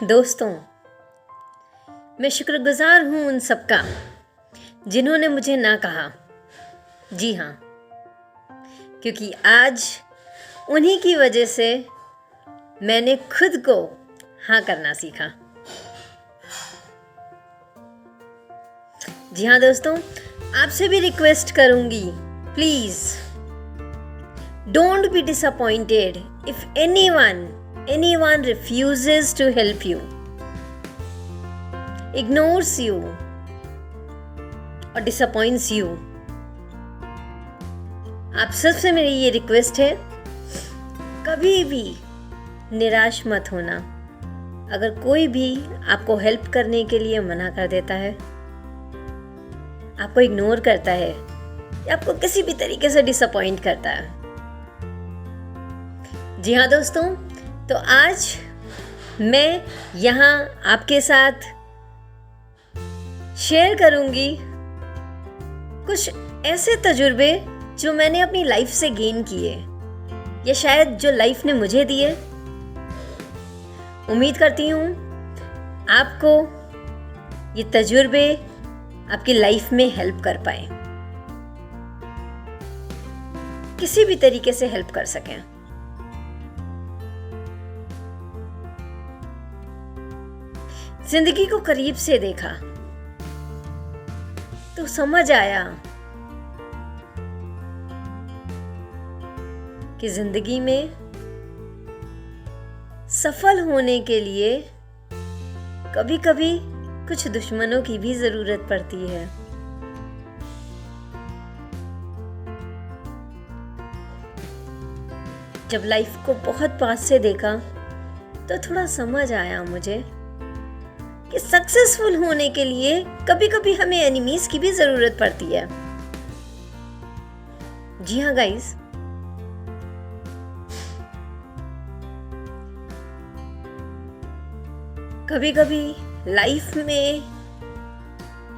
दोस्तों, मैं शुक्रगुजार हूँ उन सबका जिन्होंने मुझे ना कहा। जी हाँ, क्योंकि आज उन्हीं की वजह से मैंने खुद को हाँ करना सीखा। जी हाँ दोस्तों, आपसे भी रिक्वेस्ट करूँगी, please don't be disappointed if anyone refuses to help you, ignores you or disappoints you. आप सबसे मेरी ये रिक्वेस्ट है, कभी भी निराश मत होना। अगर कोई भी आपको हेल्प करने के लिए मना कर देता है, आपको इग्नोर करता है या आपको किसी भी तरीके से डिसअपॉइंट करता है। जी हाँ दोस्तों, तो आज मैं यहाँ आपके साथ शेयर करूँगी कुछ ऐसे तजुर्बे जो मैंने अपनी लाइफ से गेन किए या शायद जो लाइफ ने मुझे दिए। उम्मीद करती हूँ आपको ये तजुर्बे आपकी लाइफ में हेल्प कर पाए, किसी भी तरीके से हेल्प कर सकें। जिंदगी को करीब से देखा तो समझ आया कि जिंदगी में सफल होने के लिए कभी कभी कुछ दुश्मनों की भी जरूरत पड़ती है। जब लाइफ को बहुत पास से देखा तो थोड़ा समझ आया मुझे कि सक्सेसफुल होने के लिए कभी कभी हमें एनिमीज की भी जरूरत पड़ती है। जी हाँ गाइस, कभी कभी लाइफ में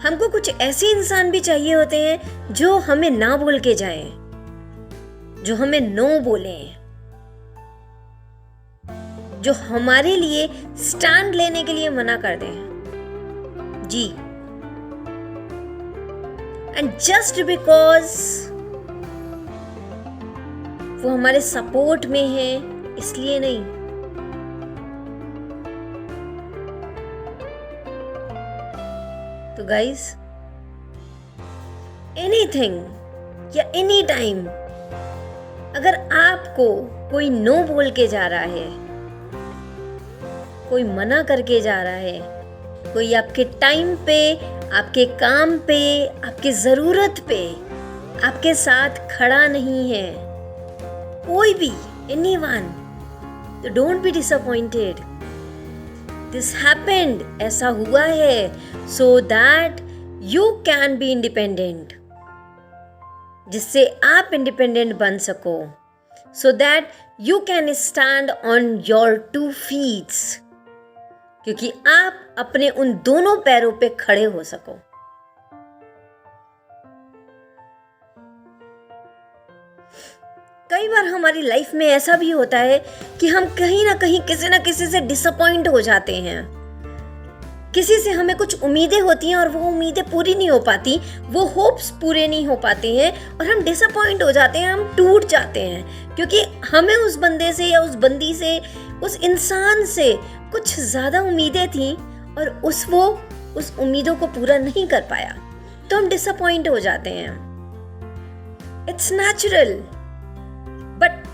हमको कुछ ऐसे इंसान भी चाहिए होते हैं जो हमें ना बोल के जाएं, जो हमें नो बोलें, जो हमारे लिए स्टैंड लेने के लिए मना कर दें। जी, एंड जस्ट बिकॉज वो हमारे सपोर्ट में है इसलिए नहीं। तो गाइस, एनीथिंग या एनी टाइम अगर आपको कोई नो बोल के जा रहा है, कोई मना करके जा रहा है, कोई आपके टाइम पे, आपके काम पे, आपके जरूरत पे आपके साथ खड़ा नहीं है, कोई भी, एनीवन, तो don't be disappointed. This happened, ऐसा हुआ है so that you can be independent, जिससे आप इंडिपेंडेंट बन सको, so that you can stand on your 2 feet, क्योंकि आप अपने उन दोनों पैरों पे खड़े हो सको। कई बार हमारी लाइफ में ऐसा भी होता है कि हम कहीं ना कहीं किसी ना किसी से डिसअपॉइंट हो जाते हैं। किसी से हमें कुछ उम्मीदें होती हैं और वो उम्मीदें पूरी नहीं हो पाती, वो होप्स पूरे नहीं हो पाते हैं और हम डिसअपॉइंट हो जाते हैं, हम टूट जाते हैं, क्योंकि हमें उस बंदे से या उस बंदी से, उस इंसान से कुछ ज्यादा उम्मीदें थी और उस उम्मीदों को पूरा नहीं कर पाया, तो हम डिसअपॉइंट हो जाते हैं। It's natural, but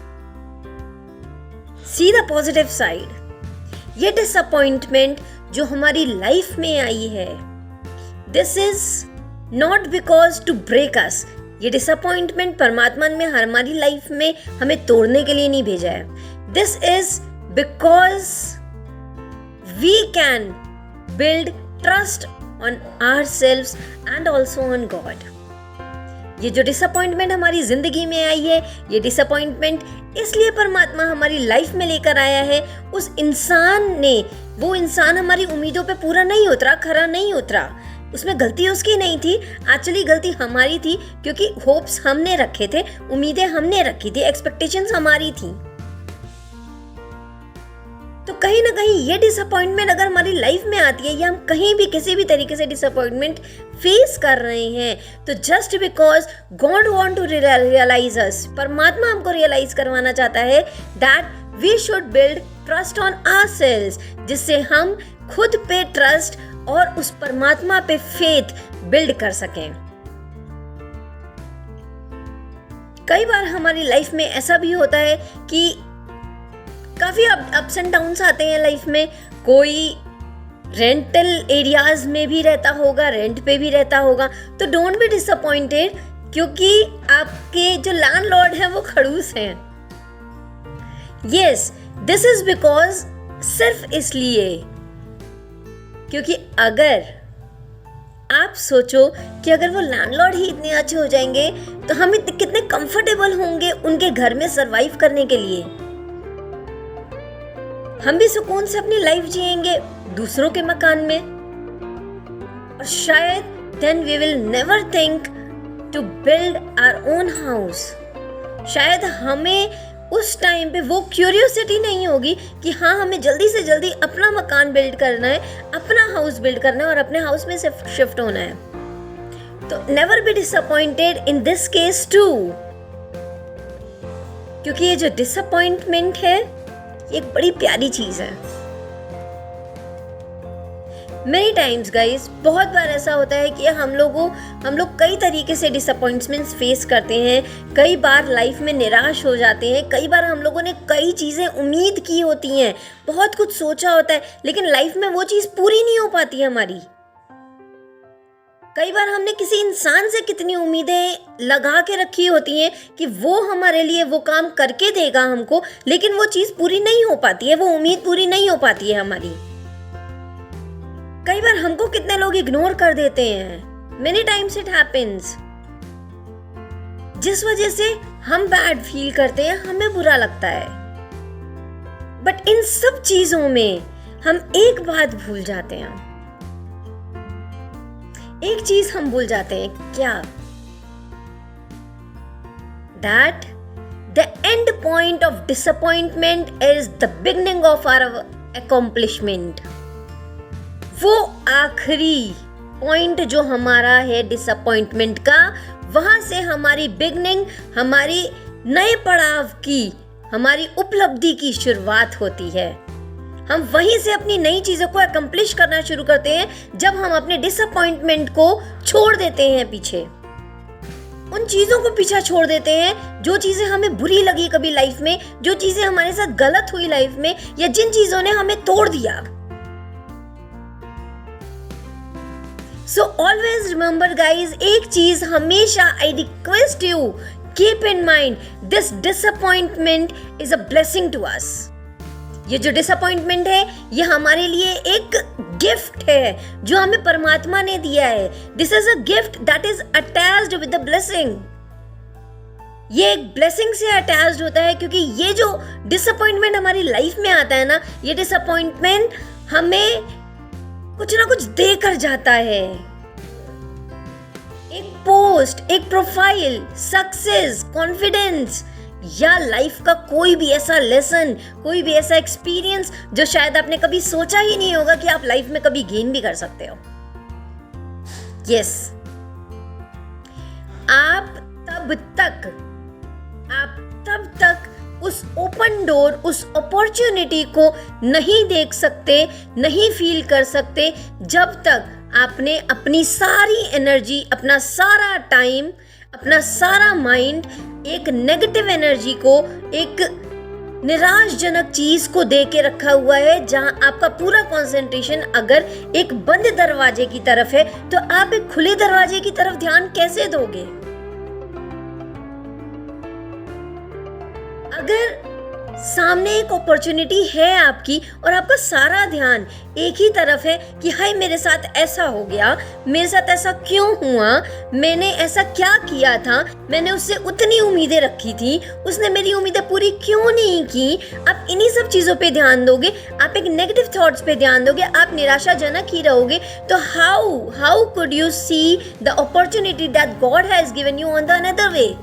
see the positive side. ये डिसअपॉइंटमेंट जो हमारी लाइफ में आई है, this is not because to break us. ये डिसअपॉइंटमेंट परमात्मा ने हमारी लाइफ में हमें तोड़ने के लिए नहीं भेजा है। This is because we can build trust on ourselves and also on God. ये जो डिसअपॉइंटमेंट हमारी जिंदगी में आई है, ये डिसअपॉइंटमेंट इसलिए परमात्मा हमारी लाइफ में लेकर आया है। उस इंसान ने, वो इंसान हमारी उम्मीदों पे पूरा नहीं उतरा, खरा नहीं उतरा, उसमें गलती उसकी नहीं थी, एक्चुअली गलती हमारी थी, क्योंकि होप्स हमने रखे थे, उम्मीदें हमने रखी थी, एक्सपेक्टेशंस हमारी थी। तो कहीं ना कहीं ये डिसअपॉइंटमेंट अगर हमारी लाइफ में आती है या हम कहीं भी किसी भी तरीके से डिसअपॉइंटमेंट फेस कर रहे हैं, तो just because God want to realize us, परमात्मा हमको रियलाइज करवाना चाहता है that we should build trust on ourselves, जिससे हम खुद पे ट्रस्ट और उस परमात्मा पे फेथ बिल्ड कर सकें। कई बार हमारी लाइफ में ऐसा भी होता है कि काफी अप्स एंड डाउन्स आते हैं लाइफ में। कोई रेंटल एरियाज में भी रहता होगा, रेंट पे भी रहता होगा, तो डोंट बी डिसअपॉइंटेड, क्योंकि आपके जो लैंडलॉर्ड हैं वो खड़ूस हैं। यस, दिस इज बिकॉज सिर्फ इसलिए क्योंकि अगर आप सोचो कि अगर वो लैंडलॉर्ड ही इतने अच्छे हो जाएंगे तो हम कितने कंफर्टेबल होंगे उनके घर में सरवाइव करने के लिए। हम भी सुकून से अपनी लाइफ जिएंगे दूसरों के मकान में, और शायद then we will never think to build our own house. शायद हमें उस टाइम पे वो क्यूरियोसिटी नहीं होगी कि हाँ, हमें जल्दी से जल्दी अपना मकान बिल्ड करना है, अपना हाउस बिल्ड करना है और अपने हाउस में शिफ्ट होना है। तो never be disappointed in this case too, क्योंकि ये जो डिसअपॉइंटमेंट है एक बड़ी प्यारी चीज है। मेनी टाइम्स गाइस, बहुत बार ऐसा होता है कि हम लोग कई तरीके से डिसअपॉइंटमेंट्स फेस करते हैं। कई बार लाइफ में निराश हो जाते हैं। कई बार हम लोगों ने कई चीज़ें उम्मीद की होती हैं, बहुत कुछ सोचा होता है, लेकिन लाइफ में वो चीज़ पूरी नहीं हो पाती है हमारी। कई बार हमने किसी इंसान से कितनी उम्मीदें लगा के रखी होती हैं कि वो हमारे लिए वो काम करके देगा हमको, लेकिन वो चीज़ पूरी नहीं हो पाती है, वो उम्मीद पूरी नहीं हो पाती है हमारी। कई बार हमको कितने लोग इग्नोर कर देते हैं। मेनी टाइम्स इट हैपेंस, जिस वजह से हम बैड फील करते हैं, हमें बुरा लगता है। बट इन सब चीजों में हम एक बात भूल जाते हैं, एक चीज हम भूल जाते हैं, क्या? That the end point of disappointment is the beginning of our accomplishment. वो आखिरी पॉइंट जो हमारा है डिसअपॉइंटमेंट का, वहां से हमारी बिगनिंग, हमारी नए पड़ाव की, हमारी उपलब्धि की शुरुआत होती है। हम वहीं से अपनी नई चीजों को अकम्प्लिश करना शुरू करते हैं जब हम अपने डिसअपॉइंटमेंट को छोड़ देते हैं पीछे। उन चीजों को पीछा छोड़ देते हैं जो चीजें हमें बुरी लगी कभी लाइफ में, जो चीजें हमारे साथ गलत हुई लाइफ में, या जिन चीजों ने हमें तोड़ दिया। So always remember guys, एक चीज हमेशा I request you, keep in mind, this disappointment is a blessing to us. ये जो डिसअपॉइंटमेंट है ये हमारे लिए एक गिफ्ट है जो हमें परमात्मा ने दिया है। This is a gift that is attached with the blessing. ये एक ब्लेसिंग से अटैच्ड होता है, क्योंकि ये जो डिसअपॉइंटमेंट हमारी लाइफ में आता है ना, ये डिसअपॉइंटमेंट हमें कुछ ना कुछ देकर जाता है। एक पोस्ट, एक प्रोफाइल, सक्सेस, कॉन्फिडेंस, या लाइफ का कोई भी ऐसा लेसन, कोई भी ऐसा एक्सपीरियंस जो शायद आपने कभी सोचा ही नहीं होगा कि आप लाइफ में कभी गेन भी कर सकते हो। यस, आप तब तक उस ओपन डोर, उस अपॉर्चुनिटी को नहीं देख सकते, नहीं फील कर सकते, जब तक आपने अपनी सारी एनर्जी, अपना सारा टाइम, अपना सारा माइंड एक नेगेटिव एनर्जी को, एक निराशजनक चीज को दे के रखा हुआ है, जहां आपका पूरा कंसंट्रेशन अगर एक बंद दरवाजे की तरफ है, तो आप एक खुले दरवाजे की तरफ ध्यान कैसे दोगे? अगर सामने एक अपॉर्चुनिटी है आपकी और आपका सारा ध्यान एक ही तरफ है कि हाय मेरे साथ ऐसा हो गया, मेरे साथ ऐसा क्यों हुआ, मैंने ऐसा क्या किया था, मैंने उससे उतनी उम्मीदें रखी थी, उसने मेरी उम्मीदें पूरी क्यों नहीं की, आप इन्हीं सब चीज़ों पे ध्यान दोगे, आप एक नेगेटिव थॉट्स पे ध्यान दोगे, आप निराशाजनक ही रहोगे, तो how could you see the opportunity that God has given you on the another way?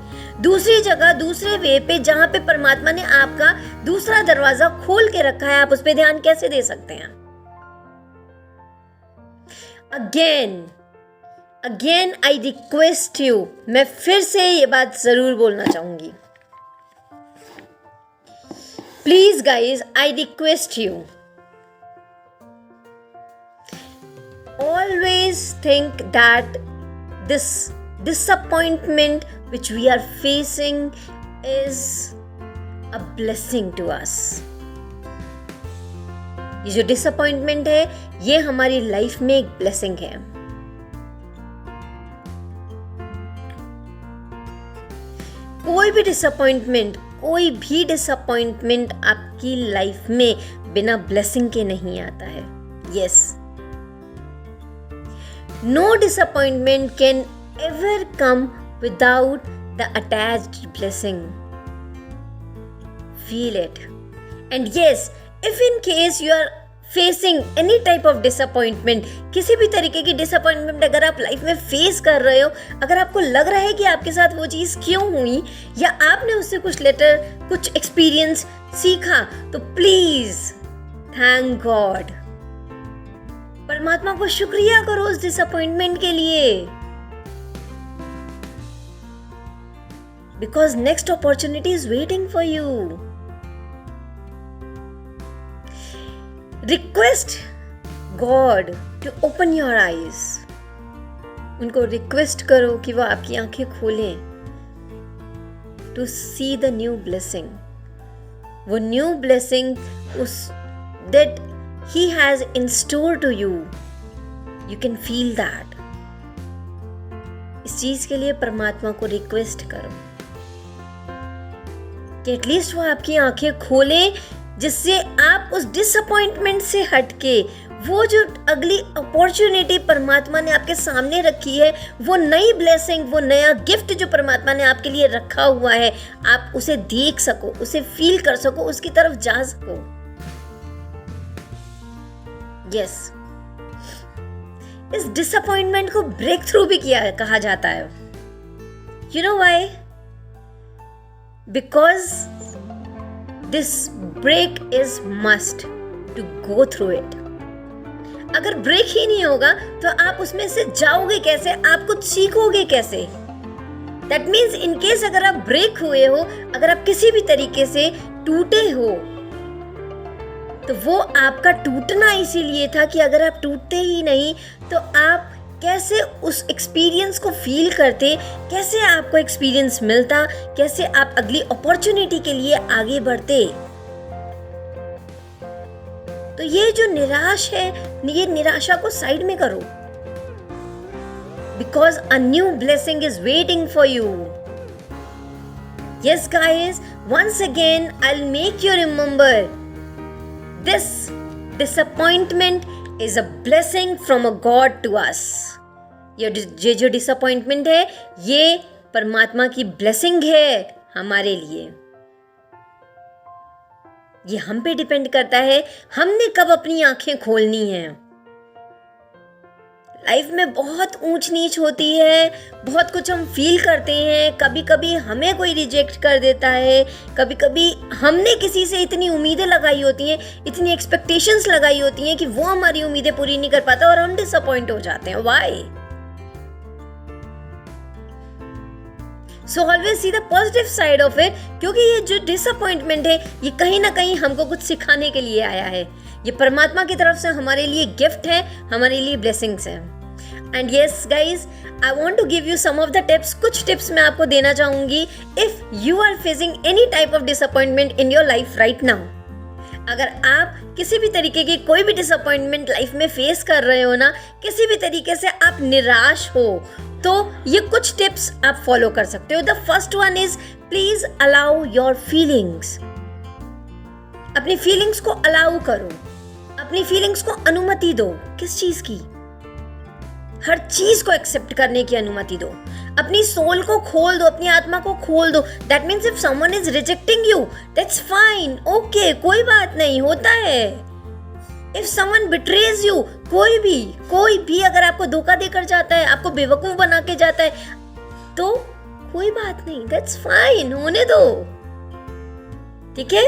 दूसरी जगह, दूसरे वे पे जहां पे परमात्मा ने आपका दूसरा दरवाजा खोल के रखा है, आप उस पर ध्यान कैसे दे सकते हैं? अगेन आई रिक्वेस्ट यू, मैं फिर से ये बात जरूर बोलना चाहूंगी, please guys, I request you, always think that this disappointment which we are facing is a blessing to us. ये जो डिसअपॉइंटमेंट है ये हमारी लाइफ में एक ब्लेसिंग है। कोई भी डिसअपॉइंटमेंट आपकी लाइफ में बिना ब्लेसिंग के नहीं आता है। Yes, no disappointment can ever come without the attached blessing. Feel it. And yes, if in case you are facing any type of disappointment, किसी भी तरीके की disappointment अगर आप लाइफ में फेस कर रहे हो, अगर आपको लग रहा है कि आपके साथ वो चीज़ क्यों हुई या आपने उससे कुछ एक्सपीरियंस सीखा, तो प्लीज थैंक गॉड, परमात्मा को शुक्रिया करो उस डिसअपॉइंटमेंट के लिए, because next opportunity is waiting for you. Request God to open your eyes, उनको रिक्वेस्ट करो कि वो आपकी आंखें खोलें, to see the new blessing, वो न्यू ब्लेसिंग उस that He has in store to you. You can feel that. इस चीज के लिए परमात्मा को रिक्वेस्ट करो कि एटलीस्ट वो आपकी आंखें खोले, जिससे आप उस डिसअपॉइंटमेंट से हटके वो जो अगली अपॉर्चुनिटी परमात्मा ने आपके सामने रखी है, वो नई ब्लेसिंग, वो नया गिफ्ट जो परमात्मा ने आपके लिए रखा हुआ है, आप उसे देख सको, उसे फील कर सको, उसकी तरफ जा सको। यस, इस डिसअपॉइंटमेंट को ब्रेक थ्रू भी कहा जाता है। You know why? Because this break is must to go through it. अगर ब्रेक ही नहीं होगा तो आप उसमें से जाओगे कैसे, आप कुछ सीखोगे कैसे? दैट मीन्स इन केस अगर आप ब्रेक हुए हो, अगर आप किसी भी तरीके से टूटे हो, तो वो आपका टूटना इसीलिए था कि अगर आप टूटते ही नहीं तो आप कैसे उस एक्सपीरियंस को फील करते, कैसे आपको एक्सपीरियंस मिलता, कैसे आप अगली अपॉर्चुनिटी के लिए आगे बढ़ते। तो ये जो निराश है, ये निराशा को साइड में करो, because a new blessing is waiting for you. Yes guys, once again I will make you remember, this disappointment is a blessing from a God to us. ये जो डिसअपॉइंटमेंट है ये परमात्मा की ब्लेसिंग है हमारे लिए। ये हम पे डिपेंड करता है हमने कब अपनी आंखें खोलनी है। लाइफ में बहुत ऊंच नीच होती है, बहुत कुछ हम फील करते हैं, कभी कभी हमें कोई रिजेक्ट कर देता है, कभी कभी हमने किसी से इतनी उम्मीदें लगाई होती हैं, इतनी एक्सपेक्टेशंस लगाई होती हैं कि वो हमारी उम्मीदें पूरी नहीं कर पाता और हम डिसअपॉइंट हो जाते हैं। Why? So always see the positive side of it, क्योंकि ये जो डिसअपॉइंटमेंट है ये कहीं ना कहीं हमको कुछ सिखाने के लिए आया है। ये परमात्मा की तरफ से हमारे लिए गिफ्ट है, हमारे लिए ब्लेसिंग्स है। And yes guys, I want to give you some of the tips. कुछ टिप्स मैं आपको देना चाहूंगी if you are facing any type of disappointment in your life right now. अगर आप किसी भी तरीके की कोई भी डिसअपॉइंटमेंट लाइफ में फेस कर रहे हो ना, किसी भी तरीके से आप निराश हो, तो ये कुछ टिप्स आप फॉलो कर सकते हो। The first one is please allow your feelings. अपनी फीलिंग्स को अलाउ करो, अपनी फीलिंग्स को अनुमति दो। किस चीज की? हर चीज को एक्सेप्ट करने की अनुमति दो। अपनी सोल को खोल दो, अपनी आत्मा को खोल दो। That means if someone is rejecting you, that's fine, okay, कोई बात नहीं, होता है। इफ समवन बिट्रेज यू, कोई भी अगर आपको धोखा देकर जाता है, आपको बेवकूफ बना के जाता है, तो कोई बात नहीं, दैट्स फाइन, होने दो, ठीक है।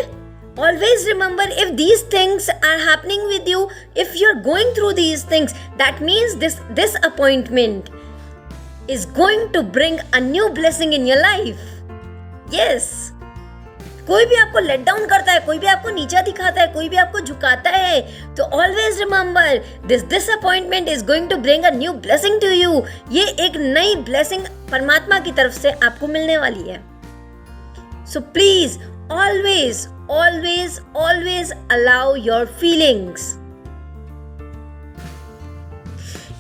Always remember, if these things are happening with you, if you're going through these things, that means this disappointment is going to bring a new blessing in your life. Yes. कोई भी आपको let down करता है, कोई भी आपको नीचा दिखाता है, कोई भी आपको झुकाता है, तो always remember this disappointment is going to bring a new blessing to you. ये एक नई ब्लेसिंग परमात्मा की तरफ से आपको मिलने वाली है। So please always always always allow your feelings.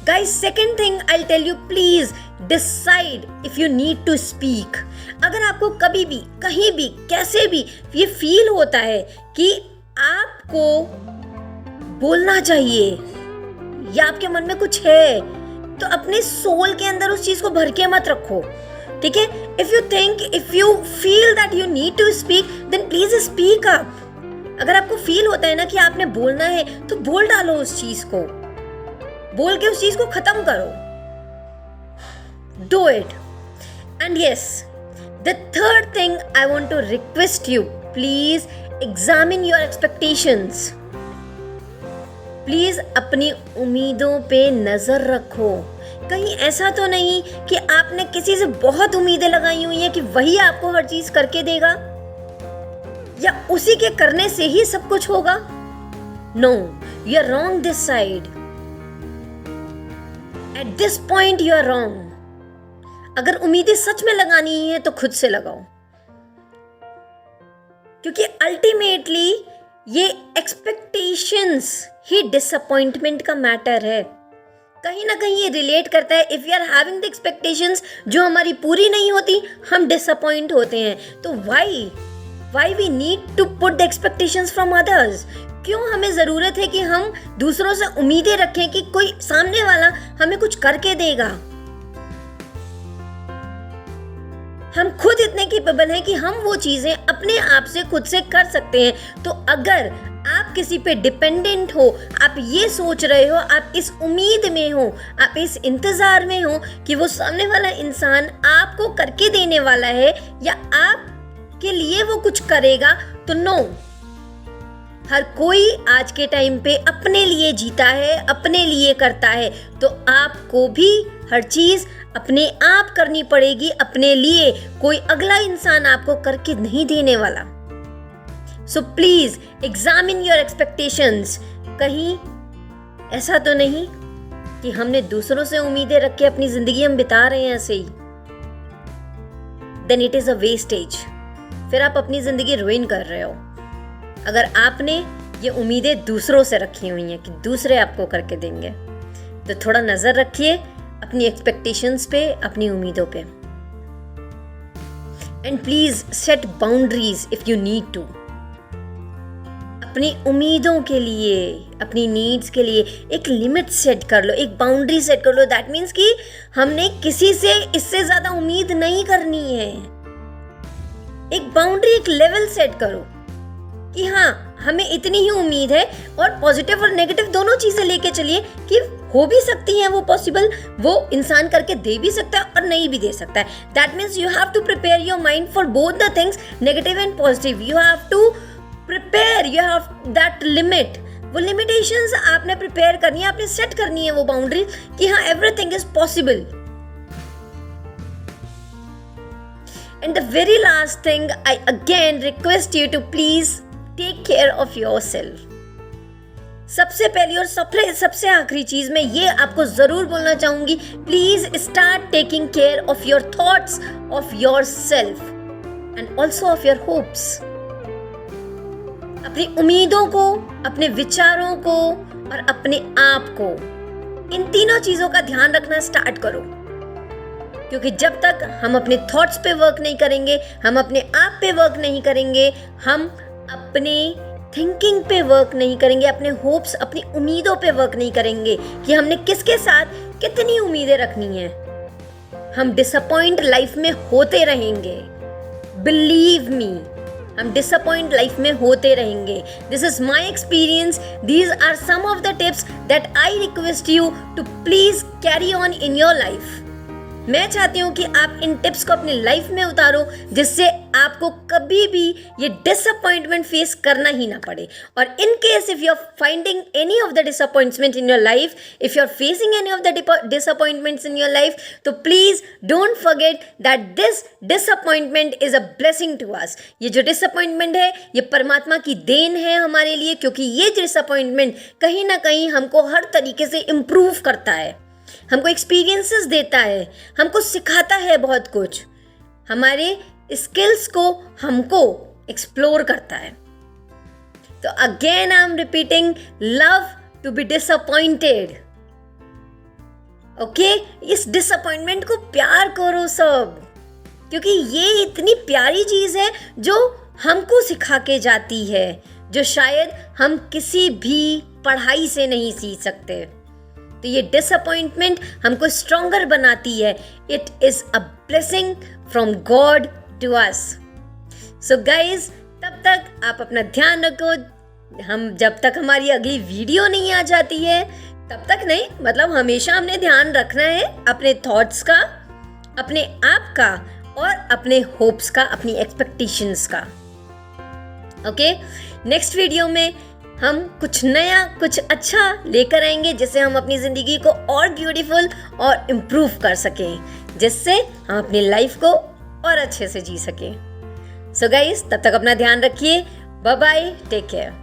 Guys, second thing I'll tell you, please decide if you need to speak. अगर आपको कभी भी, कहीं भी, कैसे भी ये फील होता है कि आपको बोलना चाहिए या आपके मन में कुछ है, तो अपने सोल के अंदर उस चीज को भर के मत रखो, ठीक है। If you feel that you need to speak, then please speak up. अगर आपको फील होता है ना कि आपने बोलना है, तो बोल डालो उस चीज को, बोल के उस चीज को खत्म करो। Do it. And yes, the third thing I want to request you, please examine your expectations. Please अपनी उम्मीदों पे नजर रखो। कहीं ऐसा तो नहीं कि आपने किसी से बहुत उम्मीदें लगाई हुई हैं कि वही आपको हर चीज करके देगा या उसी के करने से ही सब कुछ होगा। No, you are wrong this side. At this point you are wrong. अगर उम्मीदें सच में लगानी है तो खुद से लगाओ, क्योंकि अल्टीमेटली ये एक्सपेक्टेशंस ही डिसअपॉइंटमेंट का मैटर है। कहीं ना कहीं ये रिलेट करता है। If you are having the expectations जो हमारी पूरी नहीं होती, हम डिसअपॉइंट होते हैं। तो why we need to put the expectations from others? क्यों हमें जरूरत है कि हम दूसरों से उम्मीदें रखें कि कोई सामने वाला हमें कुछ करके देगा? हम खुद इतने कैपेबल हैं कि हम वो चीजें अपने आप से खुद से कर सकते हैं। तो अगर आप किसी पे डिपेंडेंट हो, आप ये सोच रहे हो, आप इस उम्मीद में हो, आप इस इंतजार में हो कि वो सामने वाला इंसान आपको करके देने वाला है या आपके लिए वो कुछ करेगा, तो नो। हर कोई आज के टाइम पे अपने लिए जीता है, अपने लिए करता है, तो आपको भी हर चीज अपने आप करनी पड़ेगी अपने लिए। कोई अगला इंसान आपको करके नहीं देने वाला। So please examine your expectations. कहीं ऐसा तो नहीं कि हमने दूसरों से उम्मीदें रख के अपनी जिंदगी हम बिता रहे हैं ऐसे ही? Then it is a wastage. फिर आप अपनी जिंदगी रुइन कर रहे हो। अगर आपने ये उम्मीदें दूसरों से रखी हुई हैं कि दूसरे आपको करके देंगे, तो थोड़ा नजर रखिए अपनी एक्सपेक्टेशंस पे, अपनी उम्मीदों पे। And please set boundaries if you need to. अपनी उम्मीदों के लिए, अपनी नीड्स के लिए एक लिमिट सेट कर लो, एक बाउंड्री सेट कर लो। दैट मीन्स कि हमने किसी से इससे ज्यादा उम्मीद नहीं करनी है। एक बाउंड्री, एक लेवल सेट करो कि हाँ, हमें इतनी ही उम्मीद है, और पॉजिटिव और नेगेटिव दोनों चीजें लेके चलिए कि हो भी सकती हैं वो पॉसिबल, वो इंसान करके दे भी सकता है और नहीं भी दे सकता है। That means you have to prepare your mind for both the things, negative and positive. You have to prepare, you have that limit. वो लिमिटेशंस आपने प्रिपेयर करनी है, आपने सेट करनी है वो बाउंड्री कि हाँ, everything is possible. And the very last thing, I again request you to please take care of yourself. सबसे पहली और सबसे आखिरी चीज मैं ये आपको जरूर बोलना चाहूंगी, please start taking care of your thoughts, of your self and also of your hopes. अपनी उम्मीदों को, अपने विचारों को और अपने आप को, इन तीनों चीजों का ध्यान रखना स्टार्ट करो। क्योंकि जब तक हम अपने थॉट्स पे वर्क नहीं करेंगे, हम अपने आप पे वर्क नहीं करेंगे, हम अपने थिंकिंग पे वर्क नहीं करेंगे, अपने होप्स, अपनी उम्मीदों पे वर्क नहीं करेंगे कि हमने किसके साथ कितनी उम्मीदें रखनी है, हम डिसअपॉइंट लाइफ में होते रहेंगे। बिलीव मी, हम डिसअपॉइंट लाइफ में होते रहेंगे। This is my experience, these are some of the tips that I request you to please carry on in your life. मैं चाहती हूँ कि आप इन टिप्स को अपनी लाइफ में उतारो, जिससे आपको कभी भी ये डिसअपॉइंटमेंट फेस करना ही ना पड़े। और in case if you are finding any of the disappointment in your life, if you are facing any of the disappointments in your life, तो please don't forget that this disappointment is a blessing to us. ये जो disappointment है ये परमात्मा की then है हमारे लिए, क्योंकि ये डिसअपॉइंटमेंट कहीं ना कहीं हमको हर तरीके से इम्प्रूव करता है, हमको एक्सपीरियंसेस देता है, हमको सिखाता है बहुत कुछ, हमारे स्किल्स को हमको एक्सप्लोर करता है। तो again I am repeating, love to be disappointed. Okay, इस डिसअपॉइंटमेंट को प्यार करो सब, क्योंकि ये इतनी प्यारी चीज है जो हमको सिखा के जाती है, जो शायद हम किसी भी पढ़ाई से नहीं सीख सकते। तो ये डिसअपॉइंटमेंट हमको स्ट्रॉन्गर बनाती है। It is a blessing from God to us. So guys, तब तक आप अपना ध्यान रखो। हम जब तक हमारी अगली वीडियो नहीं आ जाती है तब तक नहीं, मतलब हमेशा हमने ध्यान रखना है अपने थॉट्स का, अपने आप का और अपने होप्स का, अपनी एक्सपेक्टेशंस का। ओके, नेक्स्ट वीडियो में हम कुछ नया, कुछ अच्छा लेकर आएंगे, जिससे हम अपनी ज़िंदगी को और ब्यूटीफुल और इम्प्रूव कर सकें, जिससे हम अपनी लाइफ को और अच्छे से जी सकें। सो गाइस, तब तक अपना ध्यान रखिए। Bye bye, take care.